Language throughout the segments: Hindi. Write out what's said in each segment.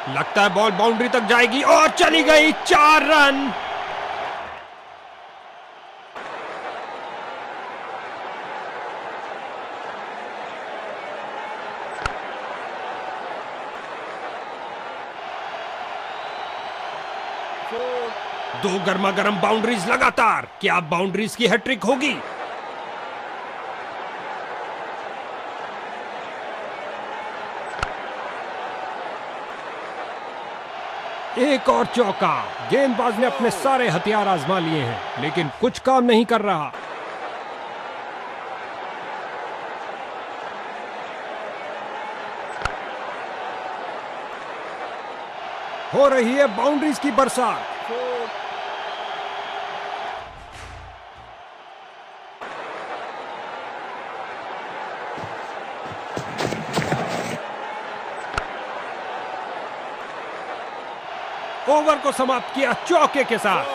लगता है बॉल बाउंड्री तक जाएगी और चली गई। 4 रन। दो गर्मा गर्म बाउंड्रीज लगातार। क्या बाउंड्रीज की हैट्रिक होगी? एक और चौका। गेंदबाज ने अपने सारे हथियार आजमा लिए हैं, लेकिन कुछ काम नहीं कर रहा। हो रही है बाउंड्रीज की बरसात। ओवर को समाप्त किया चौके के साथ।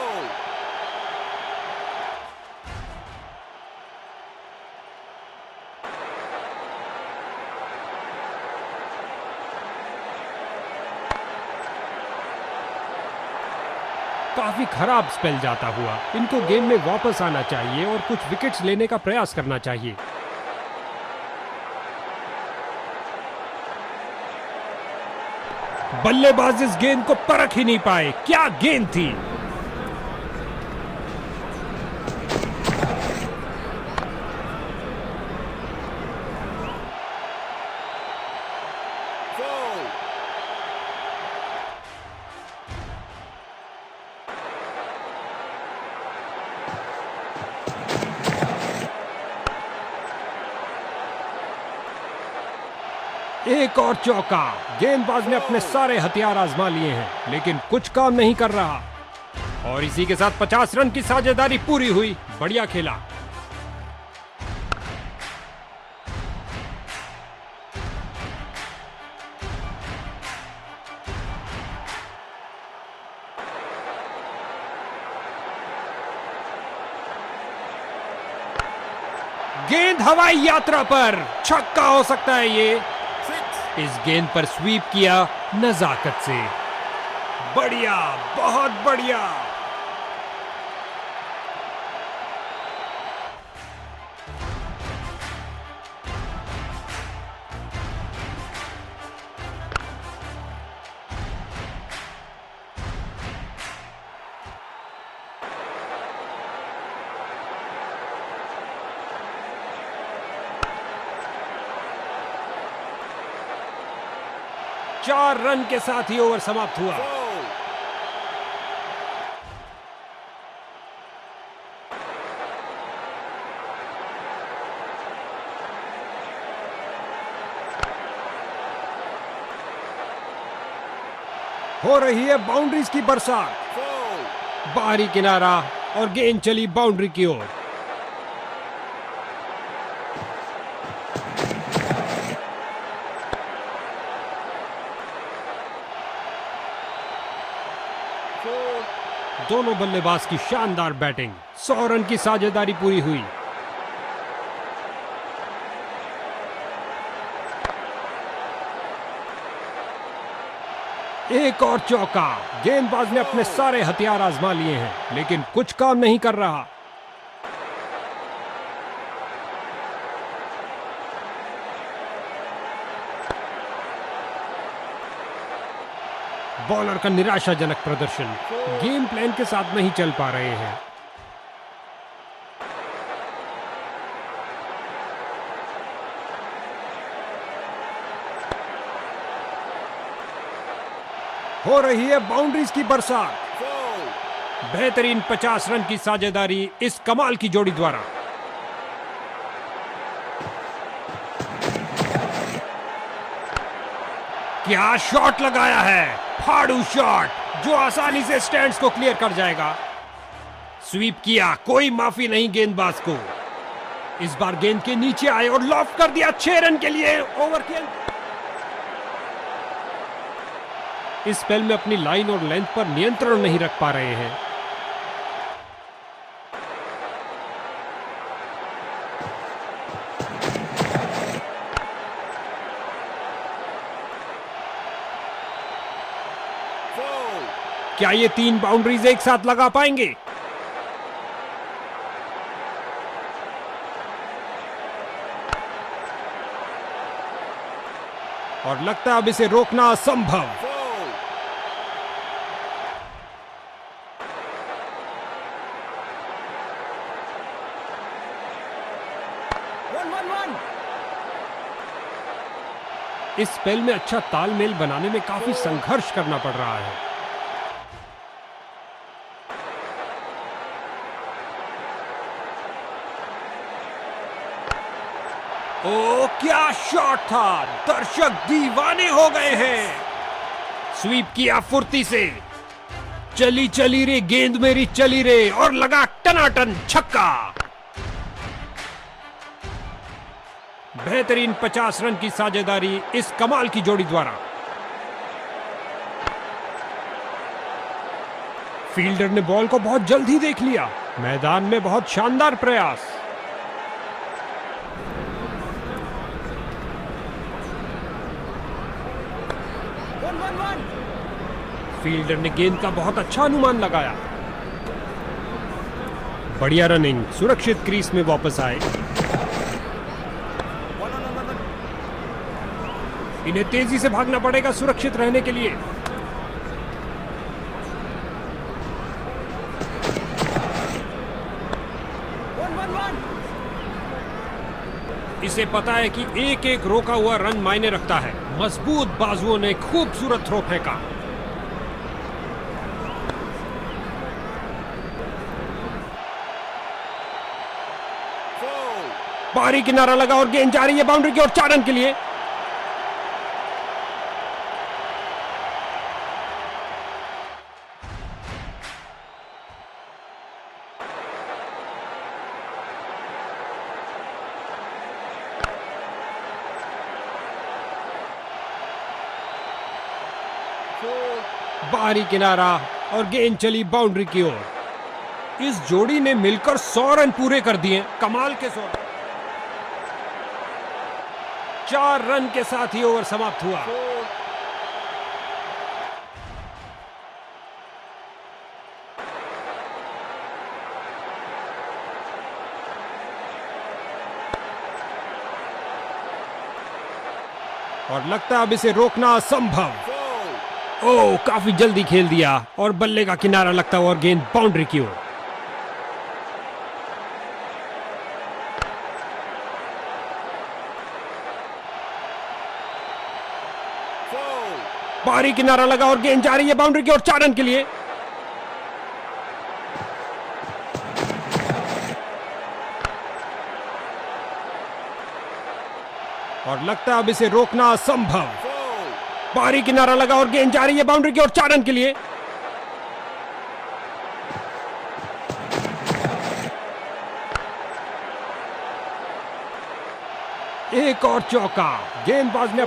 काफी खराब स्पेल जाता हुआ। इनको गेम में वापस आना चाहिए और कुछ विकेट्स लेने का प्रयास करना चाहिए। बल्लेबाज इस गेंद को परख ही नहीं पाए। क्या गेंद थी! एक और चौका। गेंदबाज ने अपने सारे हथियार आजमा लिए हैं, लेकिन कुछ काम नहीं कर रहा। और इसी के साथ 50 रन की साझेदारी पूरी हुई। बढ़िया खेला। गेंद हवाई यात्रा पर। छक्का हो सकता है ये। इस गेंद पर स्वीप किया नजाकत से। बढ़िया, बहुत बढ़िया। चार रन के साथ ही ओवर समाप्त हुआ। हो रही है बाउंड्रीज की बरसात। बाहरी किनारा और गेंद चली बाउंड्री की ओर। दोनों बल्लेबाज की शानदार बैटिंग। 100 रन की साझेदारी पूरी हुई। एक और चौका। गेंदबाज ने अपने सारे हथियार आजमा लिए हैं, लेकिन कुछ काम नहीं कर रहा। बॉलर का निराशाजनक प्रदर्शन। गेम प्लान के साथ नहीं चल पा रहे हैं। हो रही है बाउंड्रीज की बरसात। बेहतरीन 50 रन की साझेदारी इस कमाल की जोड़ी द्वारा। क्या शॉट लगाया है! फाड़ू शॉट जो आसानी से स्टैंड्स को क्लियर कर जाएगा। स्वीप किया, कोई माफी नहीं गेंदबाज को। इस बार गेंद के नीचे आए और लॉफ्ट कर दिया 6 रन के लिए। ओवर के अंत। इस स्पेल में अपनी लाइन और लेंथ पर नियंत्रण नहीं रख पा रहे हैं। क्या ये 3 बाउंड्रीज एक साथ लगा पाएंगे? और लगता है अब इसे रोकना असंभव। इस स्पेल में अच्छा तालमेल बनाने में काफी संघर्ष करना पड़ रहा है। ओ क्या शॉट था, दर्शक दीवाने हो गए हैं। स्वीप किया फुर्ती से, चली चली रे गेंद मेरी चली रे, और लगा टनाटन छक्का। बेहतरीन 50 रन की साझेदारी इस कमाल की जोड़ी द्वारा। फील्डर ने बॉल को बहुत जल्द ही देख लिया। मैदान में बहुत शानदार प्रयास। फील्डर ने गेंद का बहुत अच्छा अनुमान लगाया। बढ़िया रनिंग, सुरक्षित क्रीज में वापस आए। इन्हें तेजी से भागना पड़ेगा सुरक्षित रहने के लिए। इसे पता है कि एक एक रोका हुआ रन मायने रखता है। मजबूत बाजुओं ने खूबसूरत थ्रो फेंका। बाहरी किनारा लगा और गेंद जा रही है बाउंड्री की ओर 4 रन के लिए। बाहरी किनारा और गेंद चली बाउंड्री की ओर। इस जोड़ी ने मिलकर 100 रन पूरे कर दिए। कमाल के 100। 4 रन के साथ ही ओवर समाप्त हुआ। और लगता है अब इसे रोकना असंभव। ओह, काफी जल्दी खेल दिया और बल्ले का किनारा लगता हुआ और गेंद बाउंड्री की ओर। बाहरी किनारा लगा और गेंद जा रही है बाउंड्री की ओर 4 रन के लिए। और लगता है अब इसे रोकना असंभव। बाहरी किनारा लगा और गेंद जा रही है बाउंड्री की ओर 4 रन के लिए। एक और चौका। गेंदबाज ने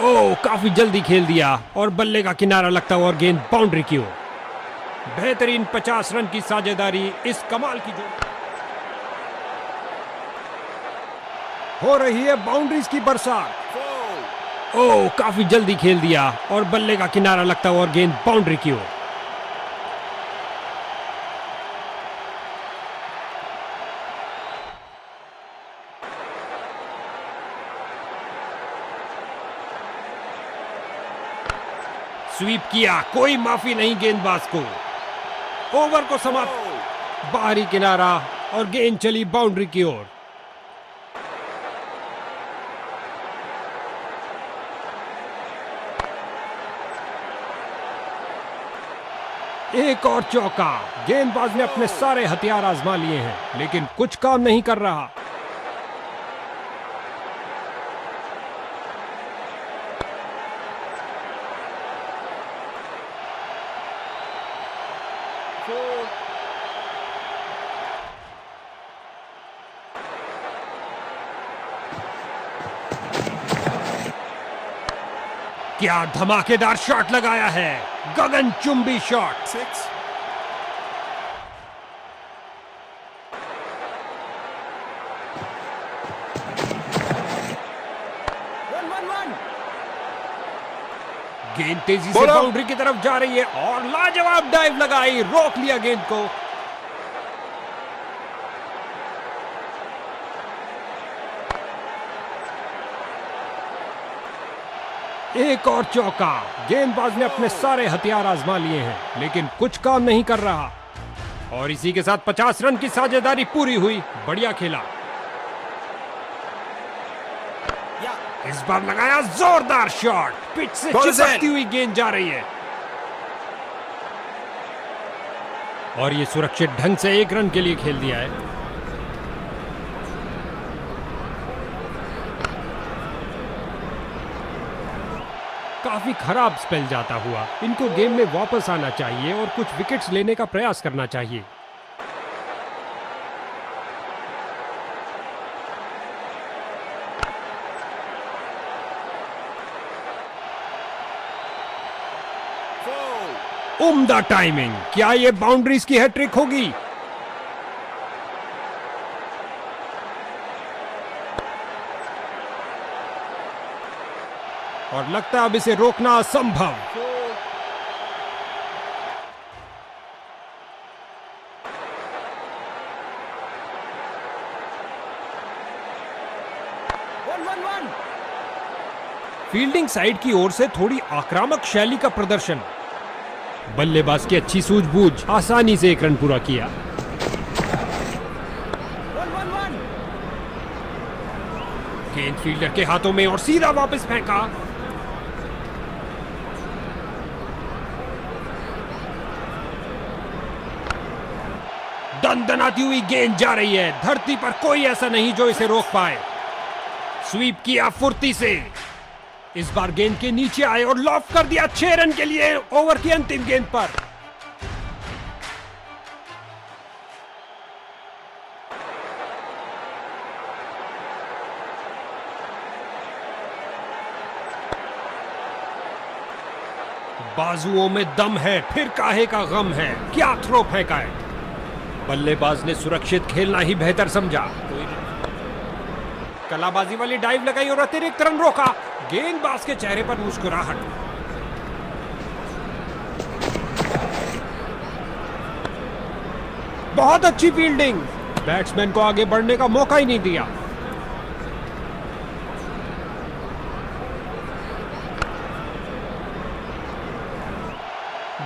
ओह, काफी जल्दी खेल दिया और बल्ले का किनारा लगता हुआ और गेंद बाउंड्री की ओर। बेहतरीन 50 रन की साझेदारी इस कमाल की जोड़ी। हो रही है बाउंड्रीज की बरसात। ओह, काफी जल्दी खेल दिया और बल्ले का किनारा लगता हुआ और गेंद बाउंड्री की ओर। स्वीप किया, कोई माफी नहीं गेंदबाज को। ओवर को समाप्त। बाहरी किनारा और गेंद चली बाउंड्री की ओर। एक और चौका। गेंदबाज ने अपने सारे हथियार आजमा लिए हैं, लेकिन कुछ काम नहीं कर रहा। क्या धमाकेदार शॉट लगाया है, गगनचुंबी शॉट। 6। गेंद तेजी से बाउंड्री की तरफ जा रही है और लाजवाब डाइव लगाई, रोक लिया गेंद को। एक और चौका। गेंदबाज ने अपने सारे हथियार आजमा लिए हैं लेकिन कुछ काम नहीं कर रहा और इसी के साथ 50 रन की साझेदारी पूरी हुई। बढ़िया खेला। इस बार लगाया जोरदार शॉट, पिच से चिपकती हुई गेंद जा रही है और ये सुरक्षित ढंग से 1 रन के लिए खेल दिया है। काफी खराब स्पेल जाता हुआ इनको गेम में वापस आना चाहिए और कुछ विकेट्स लेने का प्रयास करना चाहिए। उम्दा टाइमिंग। क्या ये बाउंड्रीज की हैट्रिक होगी? और लगता है अब इसे रोकना असंभव। फील्डिंग साइड की ओर से थोड़ी आक्रामक शैली का प्रदर्शन। बल्लेबाज की अच्छी सूझबूझ, आसानी से 1 रन पूरा किया। गेंद फील्डर के हाथों में और सीधा वापस फेंका। दनदनाती हुई गेंद जा रही है। धरती पर कोई ऐसा नहीं जो इसे रोक पाए। स्वीप किया फुर्ती से। इस बार गेंद के नीचे आए और लॉफ्ट कर दिया 6 रन के लिए ओवर की अंतिम गेंद पर। बाजुओं में दम है, फिर काहे का गम है। क्या थ्रो फेंका है। बल्लेबाज ने सुरक्षित खेलना ही बेहतर समझा। कलाबाजी वाली डाइव लगाई और अतिरिक्त रन रोका। गेंदबाज के चेहरे पर मुस्कुराहट। बहुत अच्छी फील्डिंग। बैट्समैन को आगे बढ़ने का मौका ही नहीं दिया।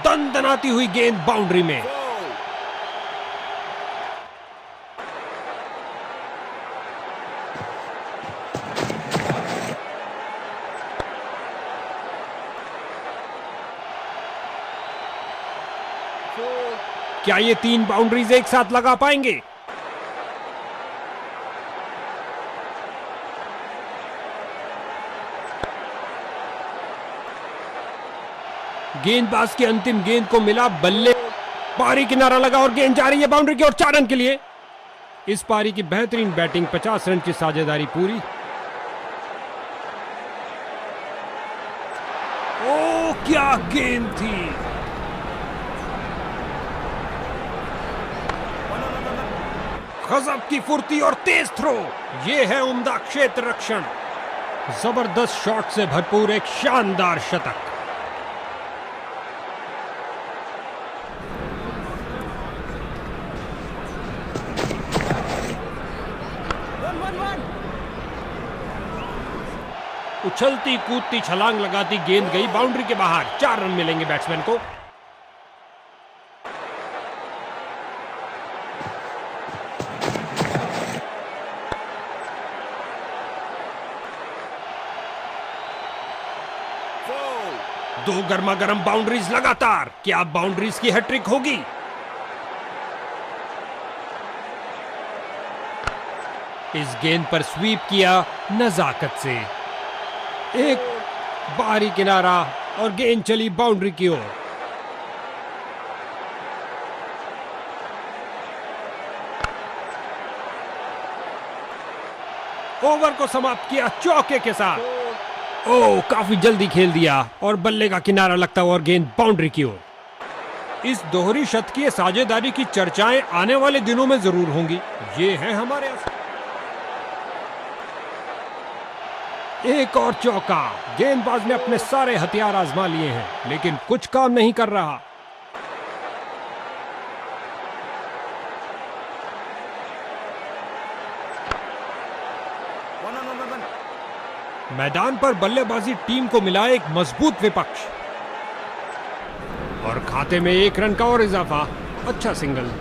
दनदनाती हुई गेंद बाउंड्री में। क्या ये 3 बाउंड्रीज एक साथ लगा पाएंगे? गेंदबाज की अंतिम गेंद को मिला बल्ले। पारी किनारा लगा और गेंद जा रही है बाउंड्री की ओर 4 रन के लिए। इस पारी की बेहतरीन बैटिंग, 50 रन की साझेदारी पूरी। ओ क्या गेंद थी। गजब की फुर्ती और तेज थ्रो। यह है उम्दा क्षेत्र रक्षण। जबरदस्त शॉट से भरपूर एक शानदार शतक। उछलती कूदती छलांग लगाती गेंद गई बाउंड्री के बाहर। 4 रन मिलेंगे बैट्समैन को। दो गर्मा गर्म बाउंड्रीज लगातार। क्या बाउंड्रीज की हैट्रिक होगी? इस गेंद पर स्वीप किया नजाकत से। एक बाहरी किनारा और गेंद चली बाउंड्री की ओर। ओवर को समाप्त किया चौके के साथ। ओह, काफी जल्दी खेल दिया और बल्ले का किनारा लगता हुआ और गेंद बाउंड्री की ओर। इस दोहरी शतकीय साझेदारी की चर्चाएं आने वाले दिनों में जरूर होंगी। ये है हमारे एक और चौका। गेंदबाज ने अपने सारे हथियार आजमा लिए हैं, लेकिन कुछ काम नहीं कर रहा। मैदान पर बल्लेबाजी टीम को मिला एक मजबूत विपक्ष, और खाते में 1 रन का और इजाफा। अच्छा सिंगल।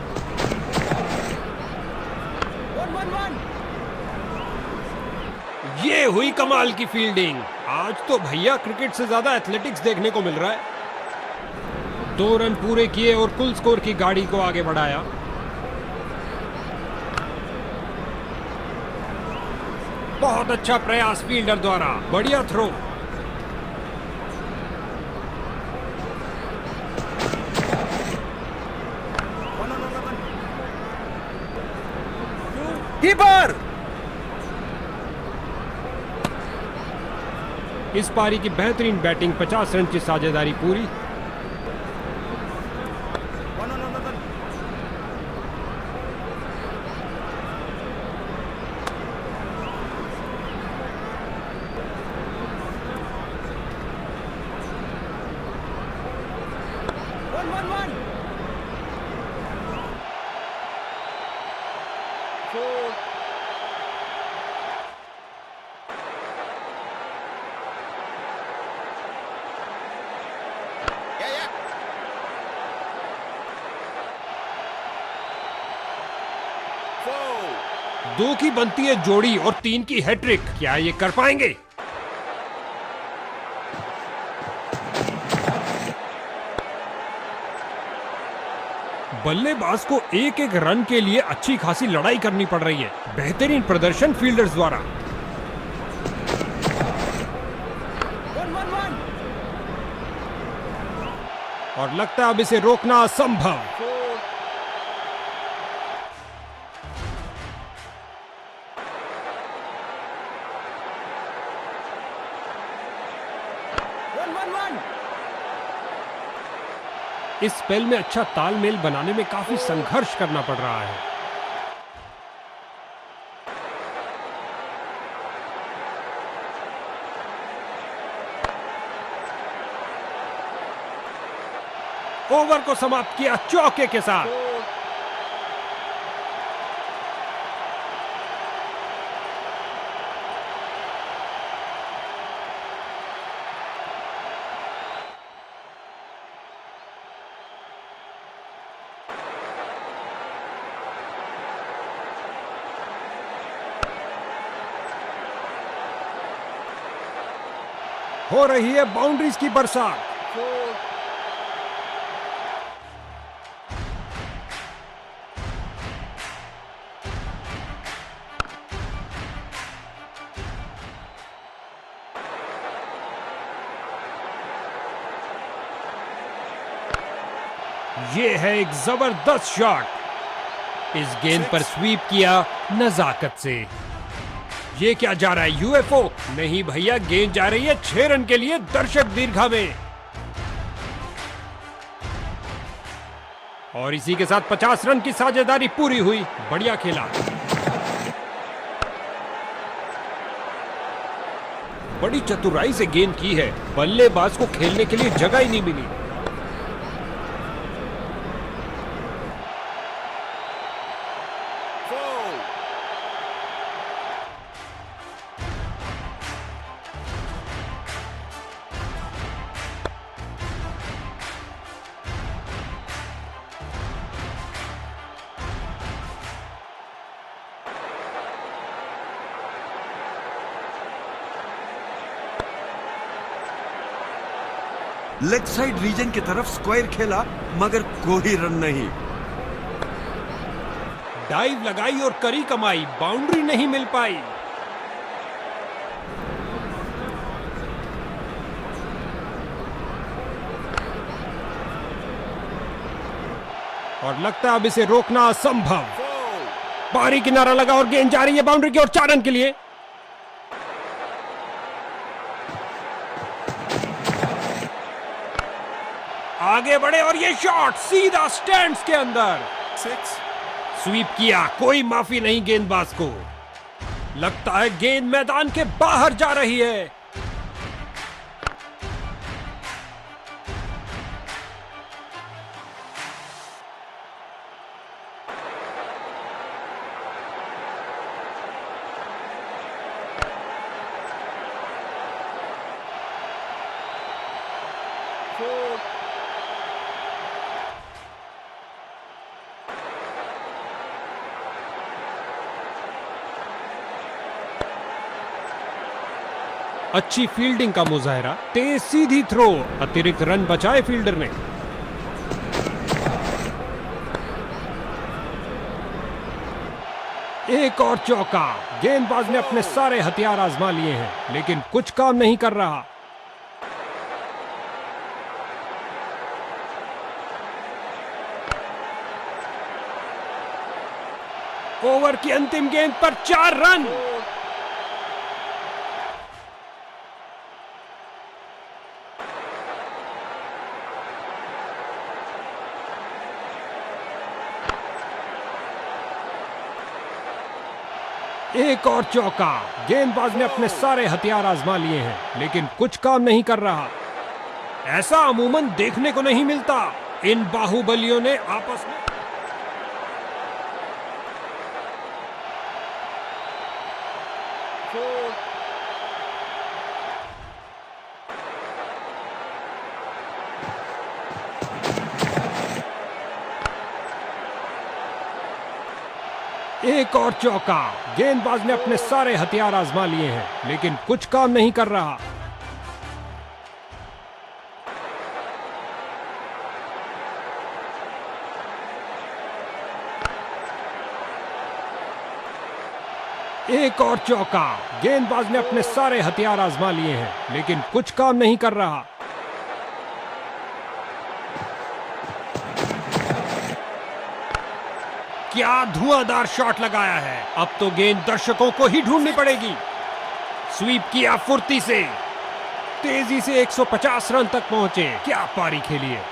ये हुई कमाल की फील्डिंग। आज तो भैया क्रिकेट से ज्यादा एथलेटिक्स देखने को मिल रहा है। 2 रन पूरे किए और कुल स्कोर की गाड़ी को आगे बढ़ाया। बहुत अच्छा प्रयास फील्डर द्वारा, बढ़िया थ्रो। कीपर। इस पारी की बेहतरीन बैटिंग, 50 रन की साझेदारी पूरी। दो की बनती है जोड़ी और 3 की हैट्रिक। क्या ये कर पाएंगे? बल्लेबाज को एक एक रन के लिए अच्छी खासी लड़ाई करनी पड़ रही है। बेहतरीन प्रदर्शन फील्डर्स द्वारा। और लगता है अब इसे रोकना असंभव। इस स्पेल में अच्छा तालमेल बनाने में काफी संघर्ष करना पड़ रहा है। ओवर को समाप्त किया चौके के साथ। हो रही है बाउंड्रीज की बरसात। ये है एक जबरदस्त शॉट। इस गेंद पर स्वीप किया नजाकत से। ये क्या जा रहा है? यूएफओ? नहीं भैया, गेंद जा रही है 6 रन के लिए दर्शक दीर्घा में। और इसी के साथ 50 रन की साझेदारी पूरी हुई। बढ़िया खेला। बड़ी चतुराई से गेंद की है। बल्लेबाज को खेलने के लिए जगह ही नहीं मिली। लेग साइड रीजन की तरफ स्क्वायर खेला, मगर कोई रन नहीं। डाइव लगाई और करी कमाई, बाउंड्री नहीं मिल पाई। और लगता है अब इसे रोकना असंभव। बाहरी किनारा लगा और गेंद जा रही है बाउंड्री की ओर 4 रन के लिए। आगे बढ़े और ये शॉट सीधा स्टैंड्स के अंदर। 6। स्वीप किया, कोई माफी नहीं गेंदबाज को। लगता है गेंद मैदान के बाहर जा रही है। अच्छी फील्डिंग का मुजाहरा, तेज सीधी थ्रो, अतिरिक्त रन बचाए फील्डर ने। एक और चौका। गेंदबाज ने अपने सारे हथियार आजमा लिए हैं, लेकिन कुछ काम नहीं कर रहा। ओवर की अंतिम गेंद पर 4 रन। एक और चौका। गेंदबाज ने अपने सारे हथियार आजमा लिए हैं, लेकिन कुछ काम नहीं कर रहा। ऐसा अमूमन देखने को नहीं मिलता। इन बाहुबलियों ने आपस में एक और चौका। गेंदबाज ने अपने सारे हथियार आजमा लिए हैं, लेकिन कुछ काम नहीं कर रहा। एक और चौका। गेंदबाज ने अपने सारे हथियार आजमा लिए हैं, लेकिन कुछ काम नहीं कर रहा। क्या धुआंधार शॉट लगाया है। अब तो गेंद दर्शकों को ही ढूंढनी पड़ेगी। स्वीप किया फुर्ती से, तेजी से 150 रन तक पहुंचे। क्या पारी खेली है।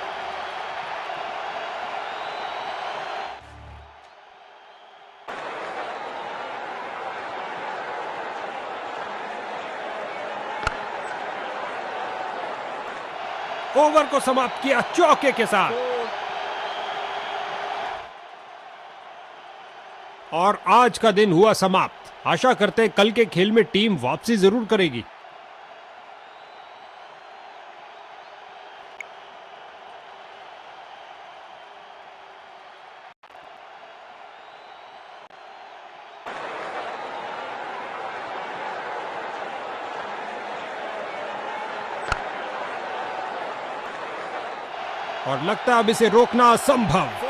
ओवर को समाप्त किया चौके के साथ। और आज का दिन हुआ समाप्त। आशा करते हैं कल के खेल में टीम वापसी जरूर करेगी। और लगता है अब इसे रोकना असंभव।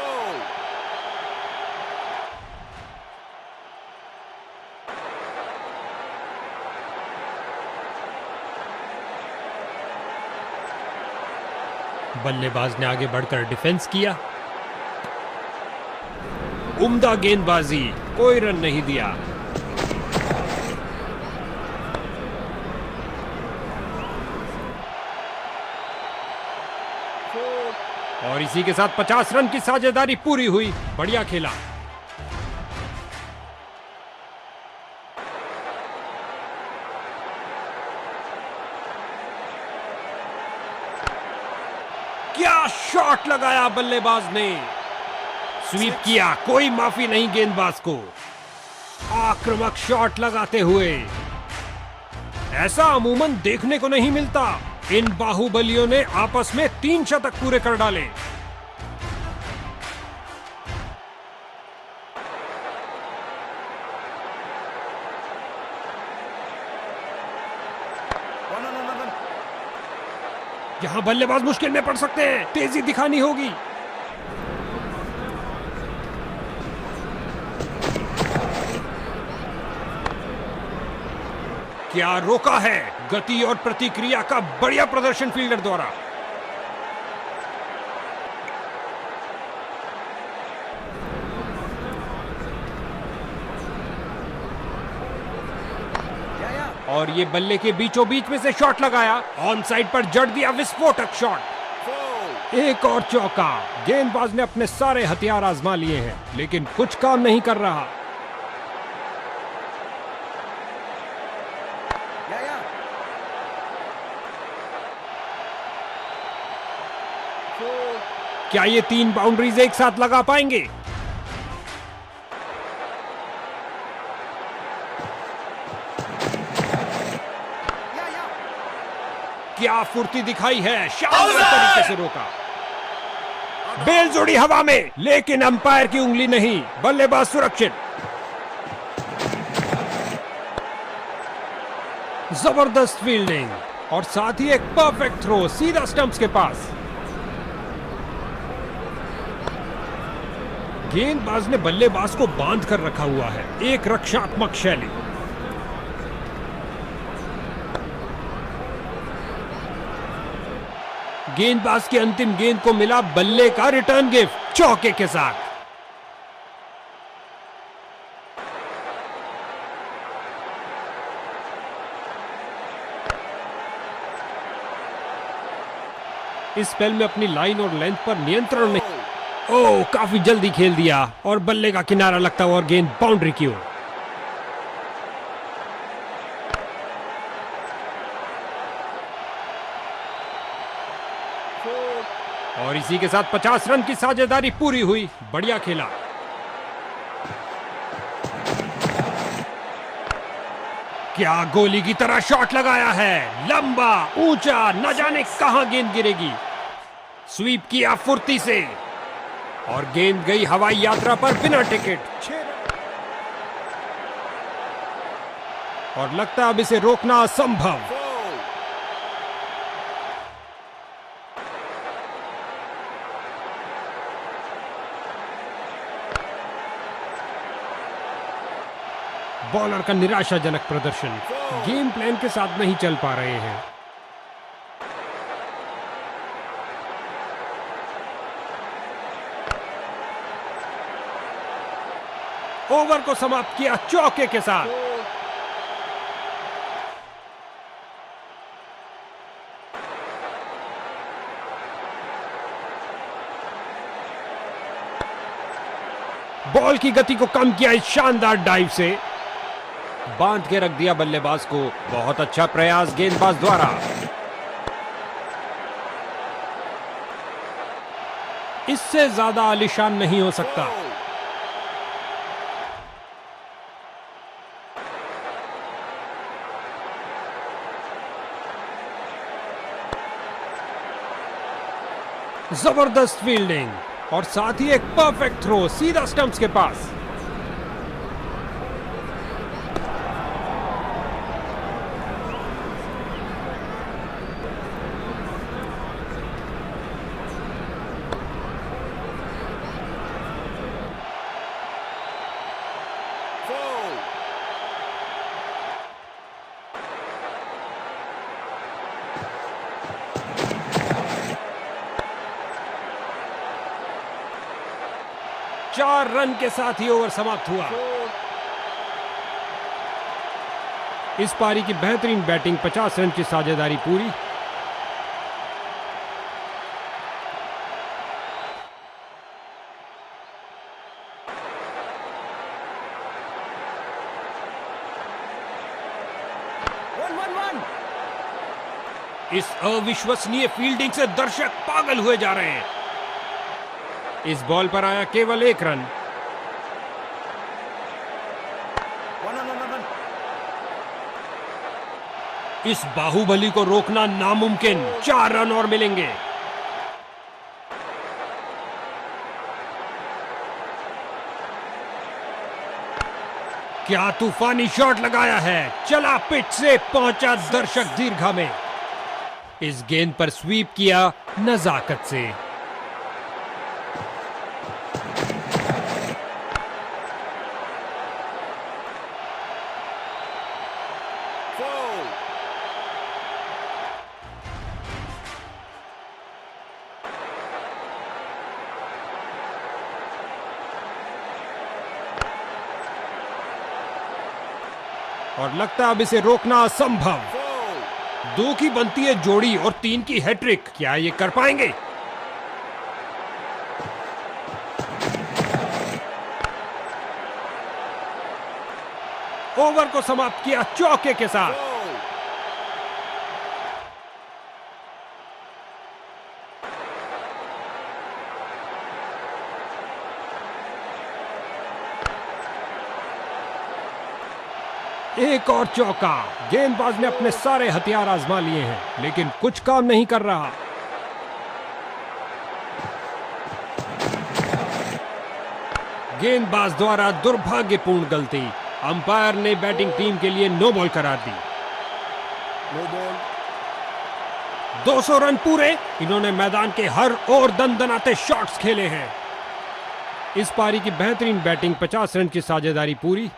बल्लेबाज ने आगे बढ़कर डिफेंस किया। उम्दा गेंदबाजी, कोई रन नहीं दिया। और इसी के साथ 50 रन की साझेदारी पूरी हुई। बढ़िया खेला। क्या शॉट लगाया बल्लेबाज ने। स्वीप किया, कोई माफी नहीं गेंदबाज को। आक्रामक शॉट लगाते हुए। ऐसा अमूमन देखने को नहीं मिलता। इन बाहुबलियों ने आपस में 3 शतक पूरे कर डाले। यहां बल्लेबाज मुश्किल में पड़ सकते हैं। तेजी दिखानी होगी। क्या रोका है। गति और प्रतिक्रिया का बढ़िया प्रदर्शन फील्डर द्वारा। और ये बल्ले के बीचों बीच में से शॉट लगाया। ऑन साइड पर जड़ दिया विस्फोटक शॉट। एक और चौका। गेंदबाज ने अपने सारे हथियार आजमा लिए हैं, लेकिन कुछ काम नहीं कर रहा। या क्या ये 3 बाउंड्रीज एक साथ लगा पाएंगे? क्या फुर्ती दिखाई है, शानदार तरीके से रोका। बेल जोड़ी हवा में, लेकिन अंपायर की उंगली नहीं, बल्लेबाज सुरक्षित। जबरदस्त फील्डिंग और साथ ही एक परफेक्ट थ्रो सीधा स्टंप्स के पास। गेंदबाज ने बल्लेबाज को बांध कर रखा हुआ है, एक रक्षात्मक शैली। गेंदबाज की अंतिम गेंद को मिला बल्ले का रिटर्न गिफ्ट चौके के साथ। इस स्पेल में अपनी लाइन और लेंथ पर नियंत्रण नहीं। ओह, काफी जल्दी खेल दिया और बल्ले का किनारा लगता हुआ और गेंद बाउंड्री की ओर। और इसी के साथ 50 रन की साझेदारी पूरी हुई। बढ़िया खेला। क्या गोली की तरह शॉट लगाया है, लंबा ऊंचा, न जाने कहां गेंद गिरेगी। स्वीप किया फुर्ती से और गेंद गई हवाई यात्रा पर बिना टिकट। और लगता है अब इसे रोकना असंभव। बॉलर का निराशाजनक प्रदर्शन, गेम प्लान के साथ नहीं चल पा रहे हैं। ओवर को समाप्त किया चौके के साथ। बॉल की गति को कम किया इस शानदार डाइव से। बांध के रख दिया बल्लेबाज को। बहुत अच्छा प्रयास गेंदबाज द्वारा। इससे ज्यादा आलीशान नहीं हो सकता। जबरदस्त फील्डिंग और साथ ही एक परफेक्ट थ्रो सीधा स्टंप्स के पास। चार रन के साथ ही ओवर समाप्त हुआ। इस पारी की बेहतरीन बैटिंग, 50 रन की साझेदारी पूरी। इस अविश्वसनीय फील्डिंग से दर्शक पागल हुए जा रहे हैं। इस बॉल पर आया केवल 1 रन। इस बाहुबली को रोकना नामुमकिन। 4 रन और मिलेंगे। क्या तूफानी शॉट लगाया है, चला पिच से, पहुंचा दर्शक दीर्घा में। इस गेंद पर स्वीप किया नजाकत से। और लगता अब इसे रोकना असंभव। 2 की बनती है जोड़ी और 3 की हैट्रिक। क्या ये कर पाएंगे? ओवर को समाप्त किया चौके के साथ। एक और चौका। गेंदबाज ने अपने सारे हथियार आजमा लिए हैं, लेकिन कुछ काम नहीं कर रहा। गेंदबाज द्वारा दुर्भाग्यपूर्ण गलती। अंपायर ने बैटिंग टीम के लिए नो बॉल करार दी। 200 रन पूरे। इन्होंने मैदान के हर ओर दनदनाते शॉट्स खेले हैं। इस पारी की बेहतरीन बैटिंग, 50 रन की साझेदारी पूरी।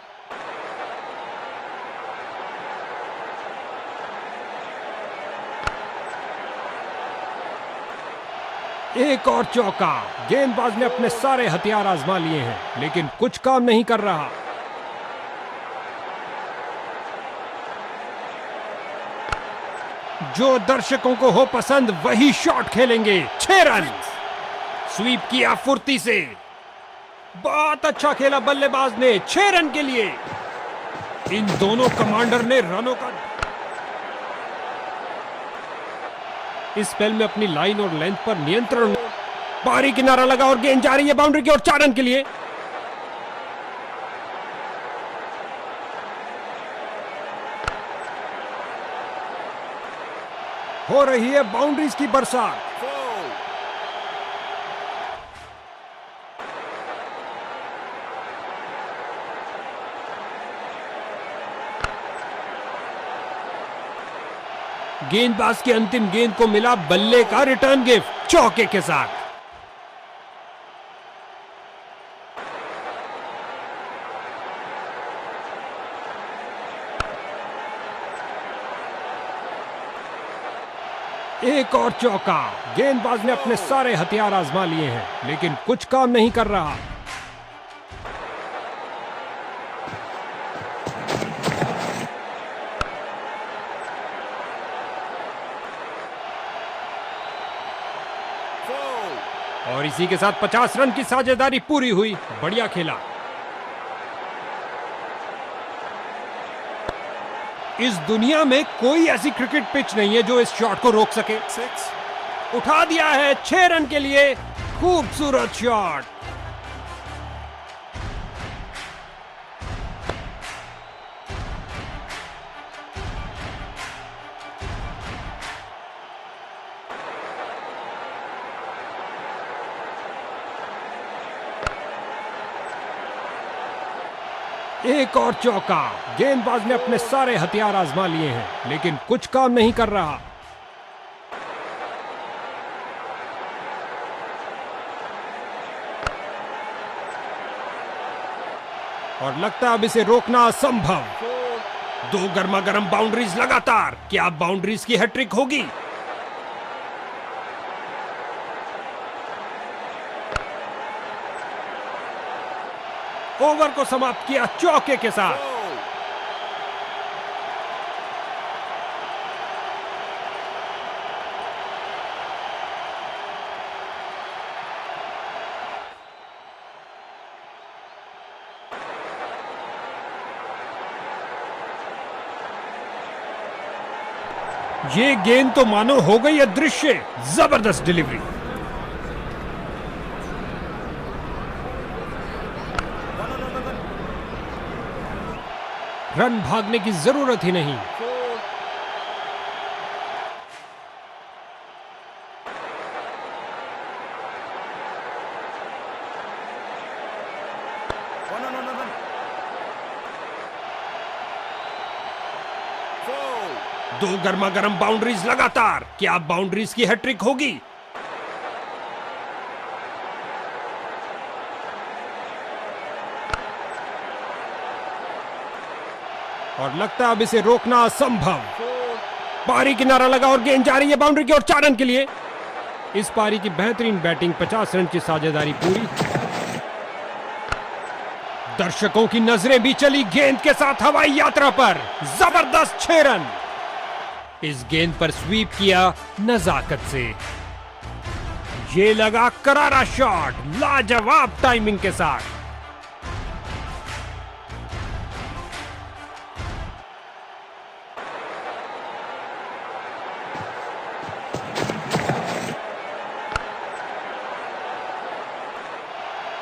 एक और चौका। गेंदबाज ने अपने सारे हथियार आजमा लिए हैं, लेकिन कुछ काम नहीं कर रहा। जो दर्शकों को हो पसंद वही शॉट खेलेंगे। 6 रन। स्वीप किया फुर्ती से। बहुत अच्छा खेला बल्लेबाज ने। 6 रन के लिए। इन दोनों कमांडर ने रनों का इस स्पेल में अपनी लाइन और लेंथ पर नियंत्रण। बारी किनारा लगा और गेंद जा रही है बाउंड्री की ओर। 4 रन के लिए। हो रही है बाउंड्रीज की बरसात। गेंदबाज की अंतिम गेंद को मिला बल्ले का रिटर्न गिफ्ट चौके के साथ। एक और चौका। गेंदबाज ने अपने सारे हथियार आजमा लिए हैं, लेकिन कुछ काम नहीं कर रहा। और इसी के साथ 50 रन की साझेदारी पूरी हुई। बढ़िया खेला। इस दुनिया में कोई ऐसी क्रिकेट पिच नहीं है जो इस शॉट को रोक सके। 6 उठा दिया है। 6 रन के लिए। खूबसूरत शॉट। एक और चौका। गेंदबाज ने अपने सारे हथियार आजमा लिए हैं, लेकिन कुछ काम नहीं कर रहा। और लगता है अब इसे रोकना असंभव। 2 गर्मा गर्म बाउंड्रीज लगातार। क्या बाउंड्रीज की हैट्रिक होगी? ओवर को समाप्त किया चौके के साथ। ये गेंद तो मानो हो गई अदृश्य। जबरदस्त डिलीवरी। रन भागने की जरूरत ही नहीं। दो गर्मा गर्म बाउंड्रीज लगातार। क्या बाउंड्रीज की हैट्रिक होगी? और लगता है अब इसे रोकना असंभव। पारी किनारा लगा और गेंद जा रही है बाउंड्री की ओर। 4 रन के लिए। इस पारी की बेहतरीन बैटिंग, 50 रन की साझेदारी पूरी। दर्शकों की नजरें भी चली गेंद के साथ हवाई यात्रा पर। जबरदस्त 6 रन। इस गेंद पर स्वीप किया नजाकत से। ये लगा करारा शॉट लाजवाब टाइमिंग के साथ।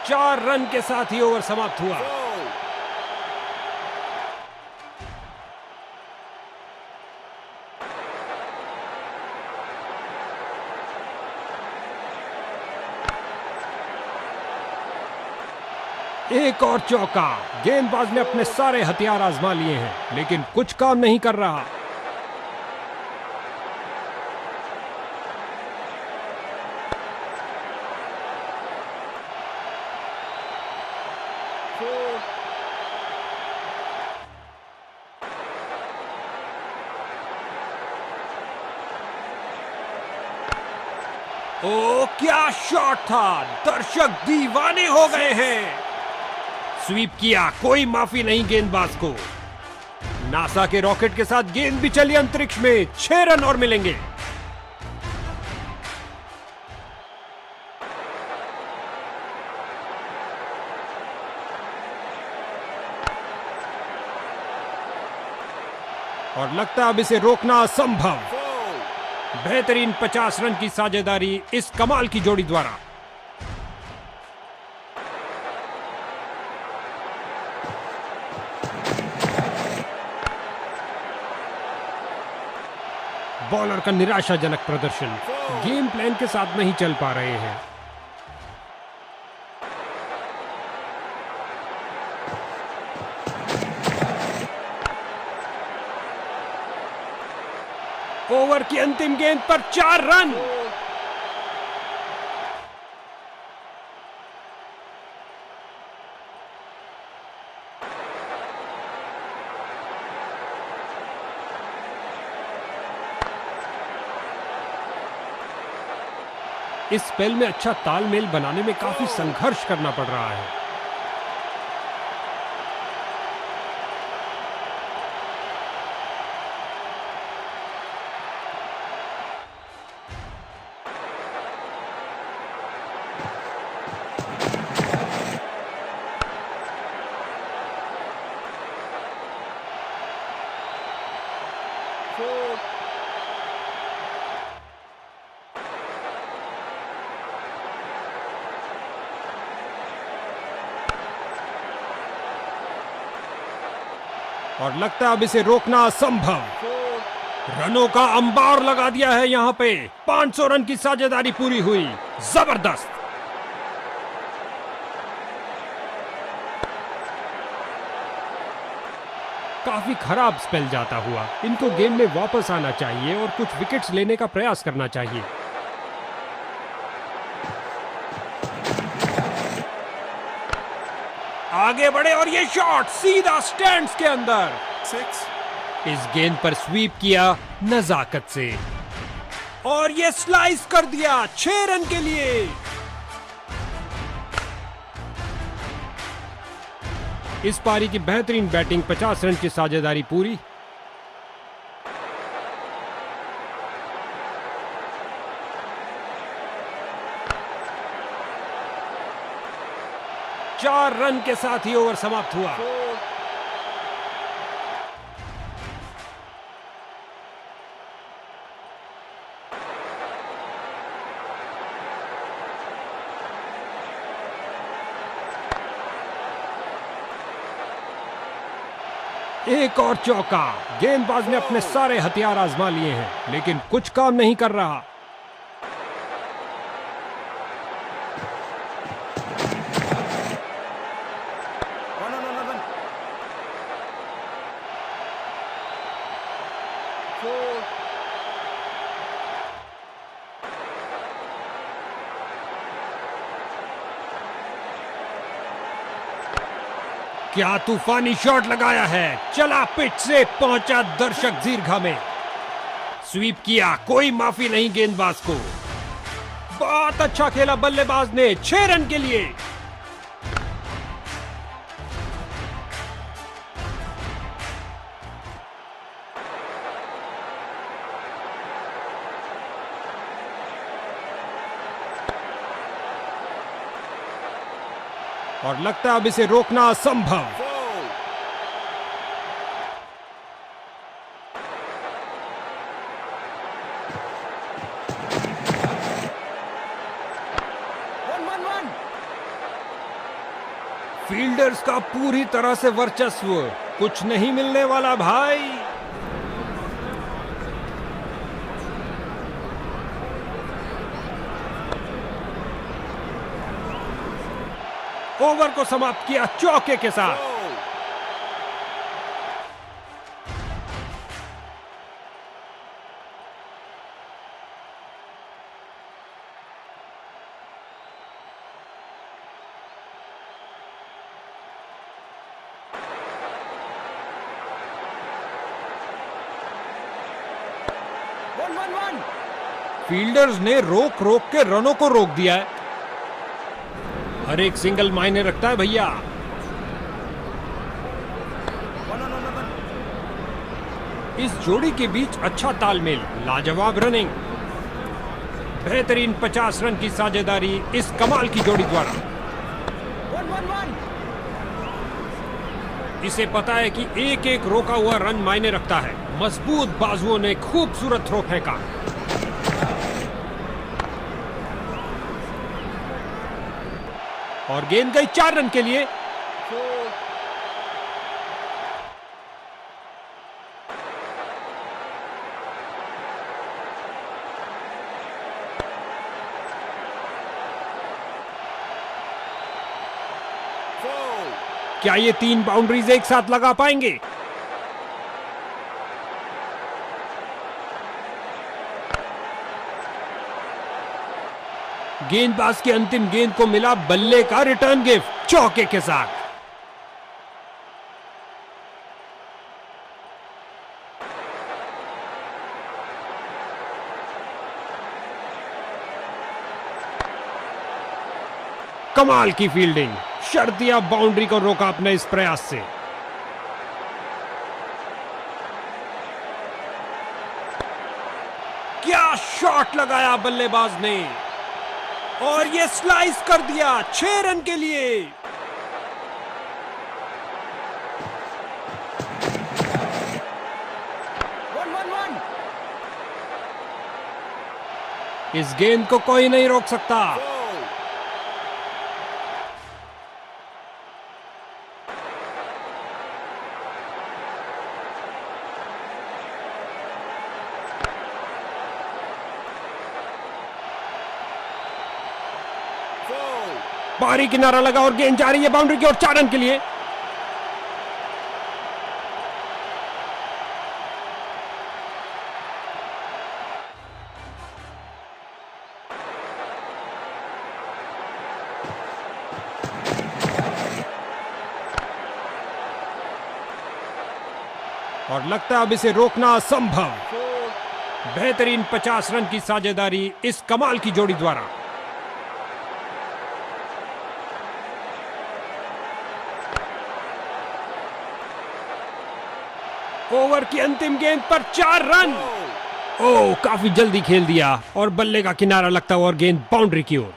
चार रन के साथ ही ओवर समाप्त हुआ। एक और चौका। गेंदबाज ने अपने सारे हथियार आजमा लिए हैं, लेकिन कुछ काम नहीं कर रहा। ओ क्या शॉट था! दर्शक दीवाने हो गए हैं। स्वीप किया, कोई माफी नहीं गेंदबाज को। नासा के रॉकेट के साथ गेंद भी चली अंतरिक्ष में। 6 रन और मिलेंगे। और लगता है अब इसे रोकना असंभव। बेहतरीन 50 रन की साझेदारी इस कमाल की जोड़ी द्वारा। बॉलर का निराशाजनक प्रदर्शन। गेम प्लान के साथ नहीं चल पा रहे हैं। ओवर की अंतिम गेंद पर 4 रन। इस स्पेल में अच्छा तालमेल बनाने में काफी संघर्ष करना पड़ रहा है। और लगता है अब इसे रोकना असंभव। रनों का अंबार लगा दिया है यहां पे। 500 रन की साझेदारी पूरी हुई। जबरदस्त। काफी खराब स्पेल जाता हुआ। इनको गेम में वापस आना चाहिए और कुछ विकेट्स लेने का प्रयास करना चाहिए। आगे बढ़े और ये शॉट सीधा स्टैंड्स के अंदर। 6। इस गेंद पर स्वीप किया नजाकत से और ये स्लाइस कर दिया 6 रन के लिए। इस पारी की बेहतरीन बैटिंग। 50 रन की साझेदारी पूरी। चार रन के साथ ही ओवर समाप्त हुआ। एक और चौका। गेंदबाज ने अपने सारे हथियार आजमा लिए हैं, लेकिन कुछ काम नहीं कर रहा। क्या तूफानी शॉट लगाया है। चला पिच से पहुंचा दर्शक दीर्घा में। स्वीप किया, कोई माफी नहीं गेंदबाज को। बहुत अच्छा खेला बल्लेबाज ने। 6 रन के लिए। और लगता है अब इसे रोकना असंभव। फील्डर्स का पूरी तरह से वर्चस्व। कुछ नहीं मिलने वाला भाई। ओवर को समाप्त किया चौके के साथ। फील्डर्स ने रोक रोक के रनों को रोक दिया है। हर एक सिंगल मायने रखता है भैया। इस जोड़ी के बीच अच्छा तालमेल, लाजवाब रनिंग, बेहतरीन 50 रन की साझेदारी इस कमाल की जोड़ी द्वारा। इसे पता है कि एक एक रोका हुआ रन मायने रखता है। मजबूत बाजुओं ने खूबसूरत थ्रो फेंका। और गेंद गई 4 रन के लिए। क्या ये 3 बाउंड्रीज एक साथ लगा पाएंगे? गेंदबाज की अंतिम गेंद को मिला बल्ले का रिटर्न गिफ्ट चौके के साथ। कमाल की फील्डिंग, शर्तिया बाउंड्री को रोका अपने इस प्रयास से। क्या शॉट लगाया बल्लेबाज ने, और ये स्लाइस कर दिया 6 रन के लिए। इस गेंद को कोई नहीं रोक सकता। बाहरी किनारा लगा और गेंद जा रही है बाउंड्री की ओर 4 रन के लिए। और लगता है अब इसे रोकना असंभव। बेहतरीन 50 रन की साझेदारी इस कमाल की जोड़ी द्वारा। ओवर की अंतिम गेंद पर 4 रन। ओह, काफी जल्दी खेल दिया और बल्ले का किनारा लगता हुआ और गेंद बाउंड्री की ओर।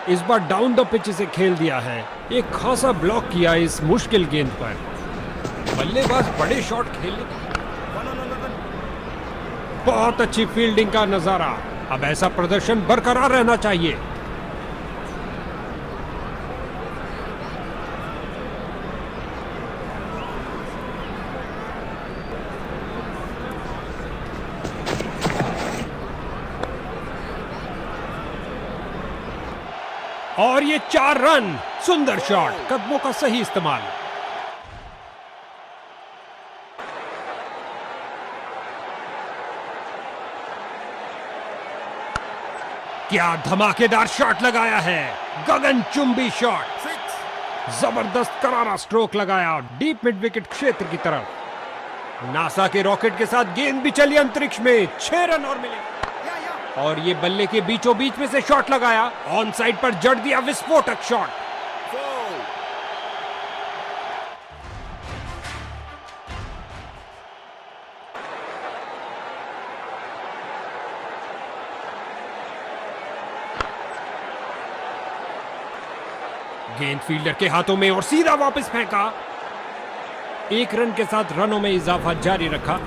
इस बार डाउन द पिच से खेल दिया है। एक खासा ब्लॉक किया इस मुश्किल गेंद पर। बल्लेबाज बड़े शॉट खेलने, बहुत अच्छी फील्डिंग का नजारा। अब ऐसा प्रदर्शन बरकरार रहना चाहिए। और ये 4 रन। सुंदर शॉट, कदमों का सही इस्तेमाल। क्या धमाकेदार शॉट लगाया है, गगनचुंबी शॉट। जबरदस्त करारा स्ट्रोक लगाया डीप मिड विकेट क्षेत्र की तरफ। नासा के रॉकेट के साथ गेंद भी चली अंतरिक्ष में। 6 रन और मिले। और ये बल्ले के बीचों बीच में से शॉट लगाया, ऑन साइड पर जड़ दिया विस्फोटक शॉट। गेंद फील्डर के हाथों में और सीधा वापस फेंका। 1 रन के साथ रनों में इजाफा जारी रखा।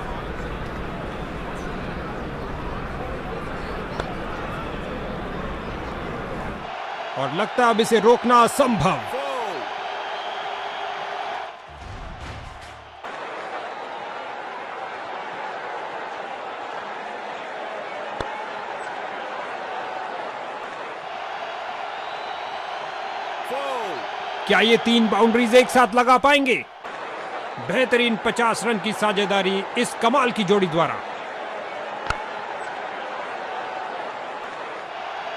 और लगता है अब इसे रोकना असंभव। क्या ये 3 बाउंड्रीज एक साथ लगा पाएंगे? बेहतरीन 50 रन की साझेदारी इस कमाल की जोड़ी द्वारा।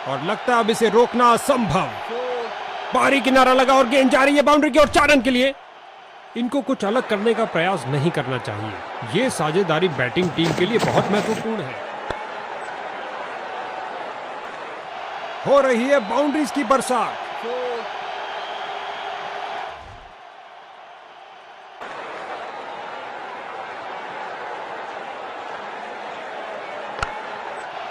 और लगता है अब इसे रोकना असंभव। बाहरी किनारा लगा और गेंद जा रही है बाउंड्री की ओर 4 रन के लिए। इनको कुछ अलग करने का प्रयास नहीं करना चाहिए। ये साझेदारी बैटिंग टीम के लिए बहुत महत्वपूर्ण है। हो रही है बाउंड्रीज की बरसात।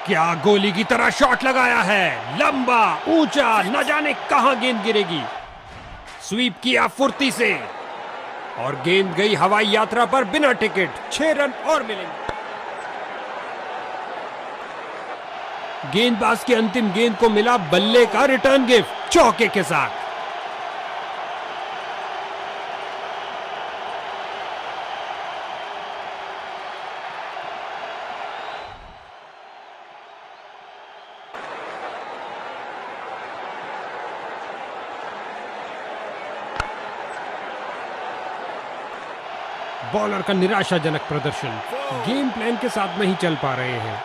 क्या गोली की तरह शॉट लगाया है, लंबा ऊंचा, न जाने कहां गेंद गिरेगी। स्वीप किया फुर्ती से और गेंद गई हवाई यात्रा पर बिना टिकट। 6 रन और मिलेंगे। गेंदबाज की अंतिम गेंद को मिला बल्ले का रिटर्न गिफ्ट चौके के साथ। बॉलर का निराशाजनक प्रदर्शन, गेम प्लान के साथ नहीं चल पा रहे हैं।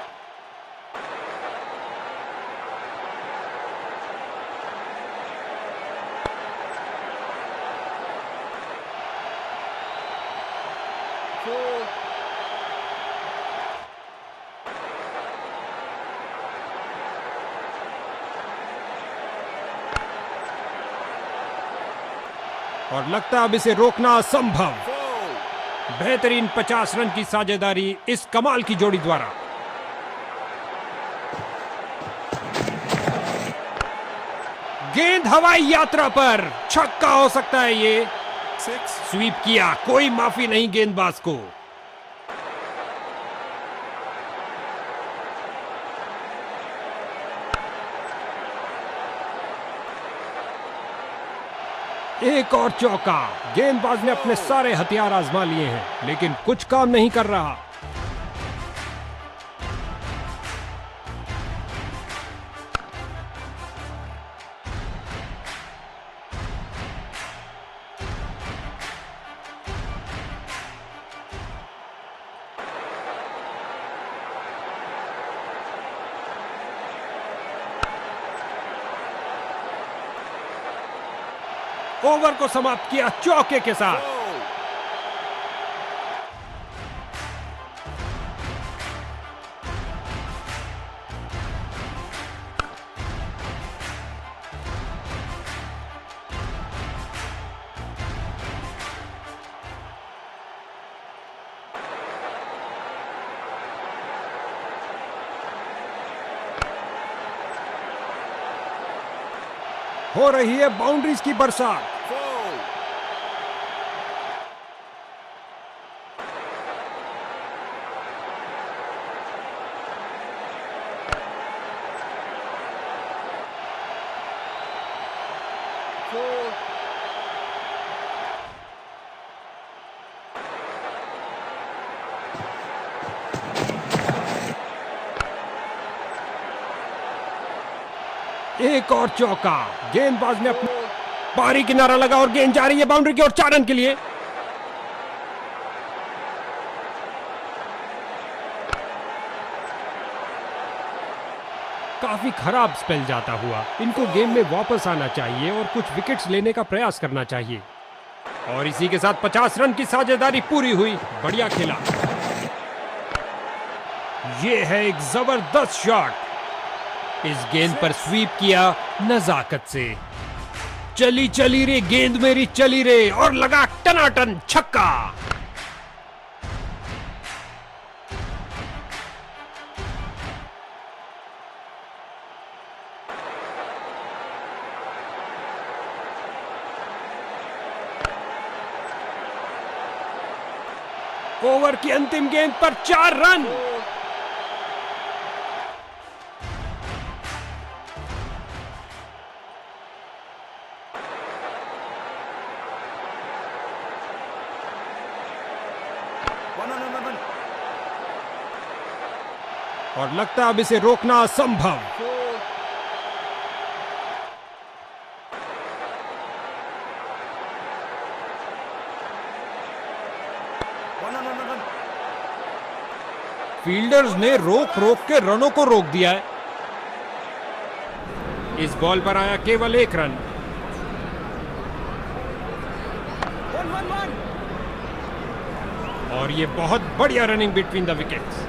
और लगता है अब इसे रोकना असंभव। बेहतरीन 50 रन की साझेदारी इस कमाल की जोड़ी द्वारा। गेंद हवाई यात्रा पर, छक्का हो सकता है ये। स्वीप किया, कोई माफी नहीं गेंदबाज को। एक और चौका। गेंदबाज ने अपने सारे हथियार आजमा लिए हैं, लेकिन कुछ काम नहीं कर रहा। ओवर को समाप्त किया चौके के साथ। हो रही है बाउंड्रीज की बरसात। एक और चौका। गेंदबाज ने अपना बाहरी किनारा लगा और गेंद जा रही है बाउंड्री की ओर 4 रन के लिए। काफी खराब स्पेल जाता हुआ। इनको गेम में वापस आना चाहिए और कुछ विकेट्स लेने का प्रयास करना चाहिए। और इसी के साथ 50 रन की साझेदारी पूरी हुई। बढ़िया खेला। यह है एक जबरदस्त शॉट। इस गेंद पर स्वीप किया नजाकत से। चली चली रे गेंद मेरी चली रे, और लगा टनाटन छक्का। ओवर की अंतिम गेंद पर 4 रन। और लगता है अब इसे रोकना असंभव। फील्डर्स ने रोक रोक के रनों को रोक दिया है। इस बॉल पर आया केवल 1 रन। और ये बहुत बढ़िया रनिंग बिटवीन द विकेट्स।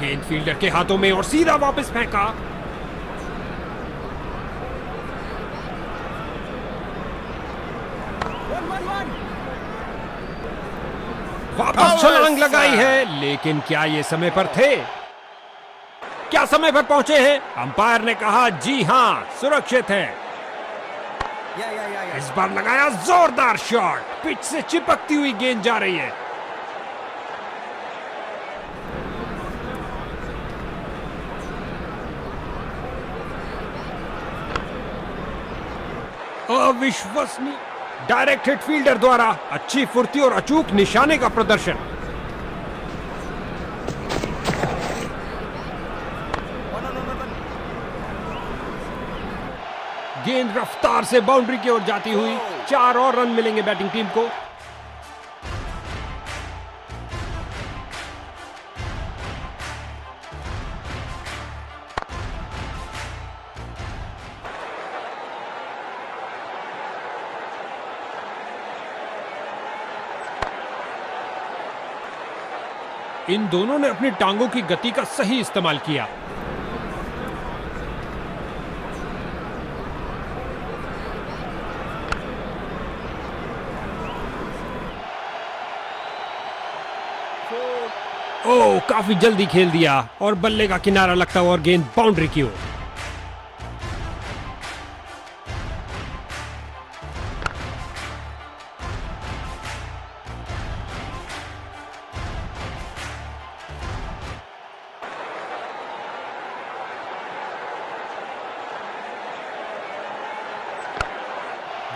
गेंद फील्डर के हाथों में और सीधा वापस फेंका। वापस छलांग लगाई है, लेकिन क्या ये समय पर थे? क्या समय पर पहुंचे हैं? अंपायर ने कहा जी हां, सुरक्षित है। इस बार लगाया जोरदार शॉट। पिच से चिपकती हुई गेंद जा रही है। अविश्वसनीय डायरेक्ट हिट फील्डर द्वारा अच्छी फुर्ती और अचूक निशाने का प्रदर्शन। गेंद रफ्तार से बाउंड्री की ओर जाती हुई। 4 और रन मिलेंगे बैटिंग टीम को। इन दोनों ने अपनी टांगों की गति का सही इस्तेमाल किया। ओह, काफी जल्दी खेल दिया और बल्ले का किनारा लगता हुआ और गेंद बाउंड्री की ओर।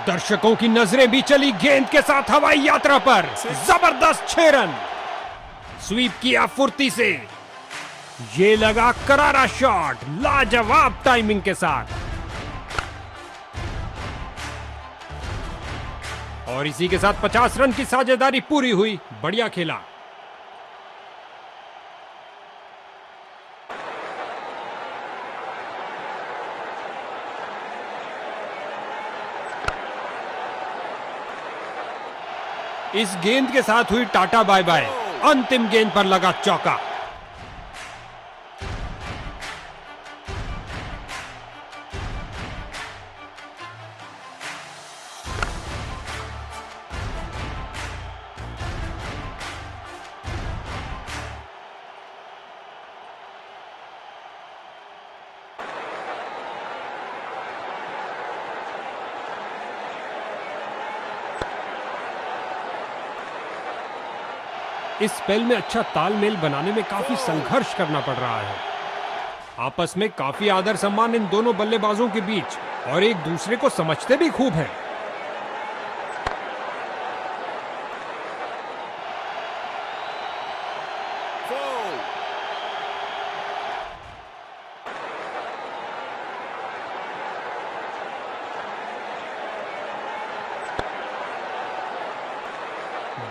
दर्शकों की नजरें भी चली गेंद के साथ हवाई यात्रा पर। जबरदस्त 6 रन। स्वीप किया फुर्ती से। ये लगा करारा शॉट, लाजवाब टाइमिंग के साथ। और इसी के साथ 50 रन की साझेदारी पूरी हुई। बढ़िया खेला। इस गेंद के साथ हुई टाटा बाय बाय। अंतिम गेंद पर लगा चौका। इस स्पेल में अच्छा तालमेल बनाने में काफी संघर्ष करना पड़ रहा है। आपस में काफी आदर सम्मान इन दोनों बल्लेबाजों के बीच, और एक दूसरे को समझते भी खूब हैं।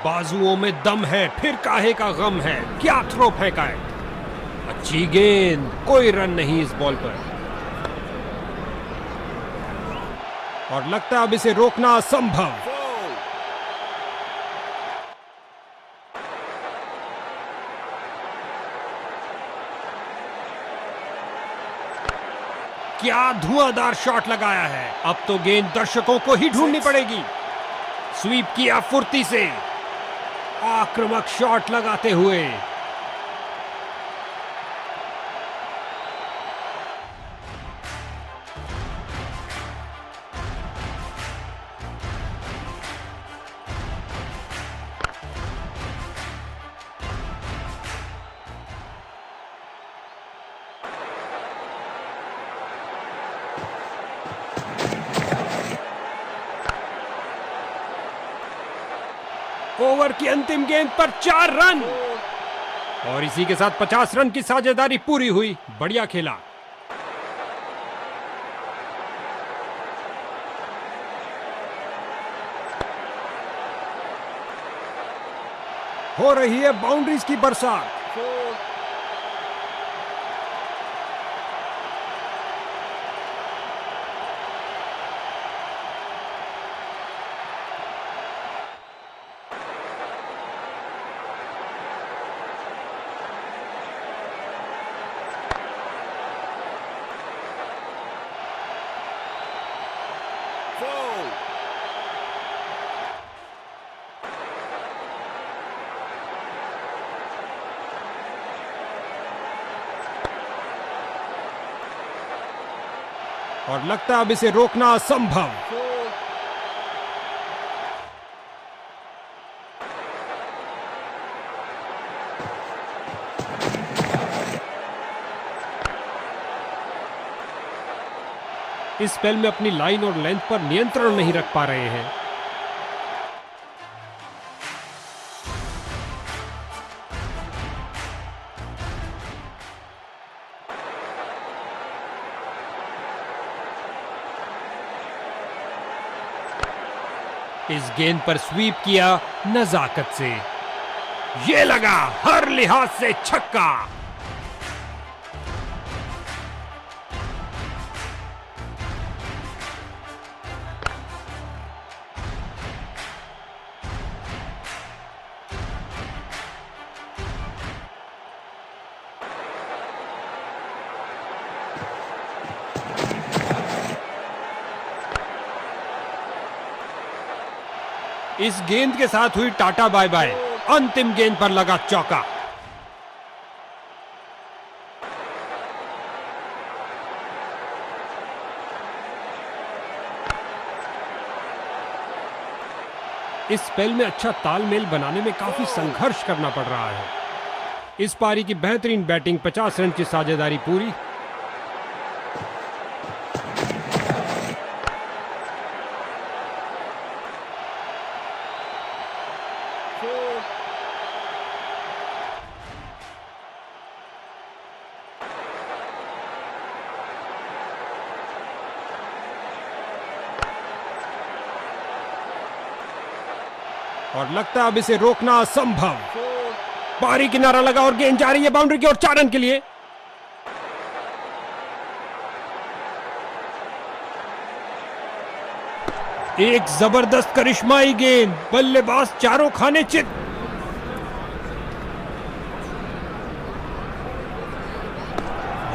बाजुओं में दम है, फिर काहे का गम है। क्या थ्रो फेंका है। अच्छी गेंद, कोई रन नहीं इस बॉल पर। और लगता है अब इसे रोकना असंभव। क्या धुआंधार शॉट लगाया है। अब तो गेंद दर्शकों को ही ढूंढनी पड़ेगी। स्वीप किया फुर्ती से। आक्रामक शॉट लगाते हुए। ओवर की अंतिम गेंद पर 4 रन। और इसी के साथ 50 रन की साझेदारी पूरी हुई। बढ़िया खेला। हो रही है बाउंड्रीज की बरसात। और लगता है अब इसे रोकना असंभव। इस स्पेल में अपनी लाइन और लेंथ पर नियंत्रण नहीं रख पा रहे हैं। इस गेंद पर स्वीप किया नजाकत से। ये लगा हर लिहाज से छक्का। इस गेंद के साथ हुई टाटा बाय बाय। अंतिम गेंद पर लगा चौका। इस स्पेल में अच्छा तालमेल बनाने में काफी संघर्ष करना पड़ रहा है। इस पारी की बेहतरीन बैटिंग, 50 रन की साझेदारी पूरी। और लगता है अब इसे रोकना असंभव। पारी किनारा लगा और गेंद जा रही है बाउंड्री की ओर 4 रन के लिए। एक जबरदस्त करिश्माई गेंद, बल्लेबाज चारों खाने चित।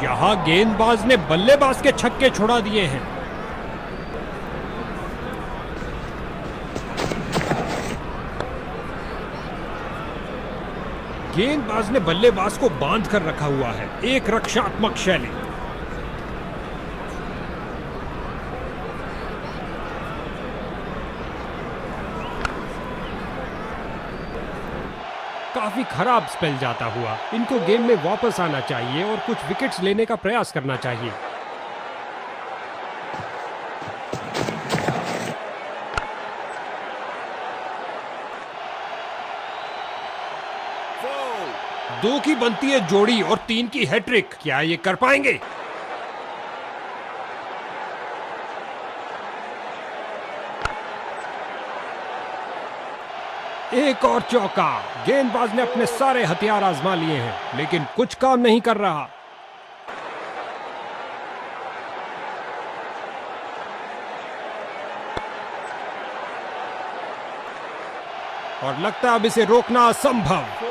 यहां गेंदबाज ने बल्लेबाज के छक्के छुड़ा दिए हैं। गेंदबाज ने बल्लेबाज को बांध कर रखा हुआ है। एक रक्षात्मक शैली। काफी खराब स्पेल जाता हुआ। इनको गेम में वापस आना चाहिए और कुछ विकेट्स लेने का प्रयास करना चाहिए। दो की बनती है जोड़ी और 3 की हैट्रिक। क्या ये कर पाएंगे? एक और चौका। गेंदबाज ने अपने सारे हथियार आजमा लिए हैं, लेकिन कुछ काम नहीं कर रहा। और लगता है अब इसे रोकना असंभव।